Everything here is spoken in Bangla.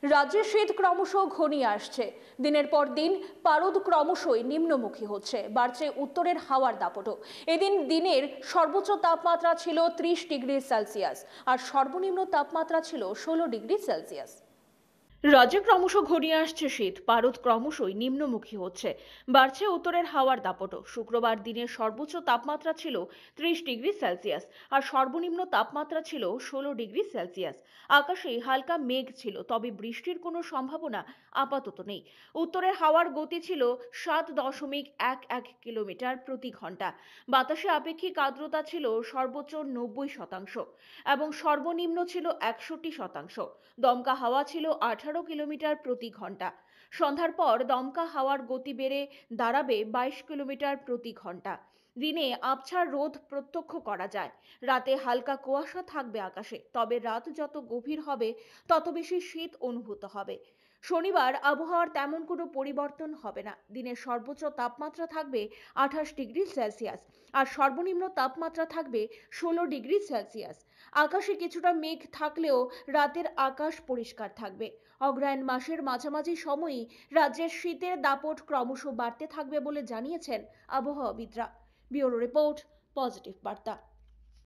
রাজ্যে শীত ক্রমশ ঘনিয়ে আসছে। দিনের পর দিন পারদ ক্রমশই নিম্নমুখী হচ্ছে, বাড়ছে উত্তরের হাওয়ার দাপটও। এদিন দিনের সর্বোচ্চ তাপমাত্রা ছিল 30 ডিগ্রি সেলসিয়াস আর সর্বনিম্ন তাপমাত্রা ছিল 16 ডিগ্রি সেলসিয়াস। রাজ্যে ক্রমশ ঘনিয়ে আসছে শীত, পারদ ক্রমশই নিম্নমুখী হচ্ছে, বাড়ছে উত্তরের হাওয়ার দাপটও। শুক্রবার দিনের সর্বোচ্চ তাপমাত্রা ছিল 30 ডিগ্রি সেলসিয়াস আর সর্বনিম্ন তাপমাত্রা ছিল 16 ডিগ্রি সেলসিয়াস। আকাশে হালকা মেঘ ছিল, তবে বৃষ্টির কোনো সম্ভাবনা আপাতত নেই। উত্তরের হাওয়ার গতি ছিল 7.11 কিলোমিটার প্রতি ঘন্টা। বাতাসে আপেক্ষিক আর্দ্রতা ছিল সর্বোচ্চ 90% এবং সর্বনিম্ন ছিল 61%। দমকা হাওয়া ছিল 18 কিলোমিটার প্রতি ঘন্টা। সন্ধ্যার পর দমকা হাওয়ার গতি বেড়ে দাঁড়াবে 22 কিলোমিটার প্রতি ঘন্টা। দিনে আবছার রোদ প্রত্যক্ষ করা যায়। রাতে হালকা কুয়াশা থাকবে আকাশে, তবে রাত যত গভীর হবে তত বেশি শীত অনুভূত হবে। শনিবার আবহাওয়ার তেমন কোনো পরিবর্তন হবে না। দিনের সর্বোচ্চ তাপমাত্রা থাকবে 28 ডিগ্রি সেলসিয়াস আর সর্বনিম্ন তাপমাত্রা থাকবে 16 ডিগ্রি সেলসিয়াস। আকাশে কিছুটা মেঘ থাকলেও রাতের আকাশ পরিষ্কার থাকবে। অগ্রহায়ণ মাসের মাঝামাঝি সময়ই রাজ্যের শীতের দাপট ক্রমশ বাড়তে থাকবে বলে জানিয়েছেন আবহাওয়াবিদরা। ব্যুরো রিপোর্ট, পজিটিভ বার্তা।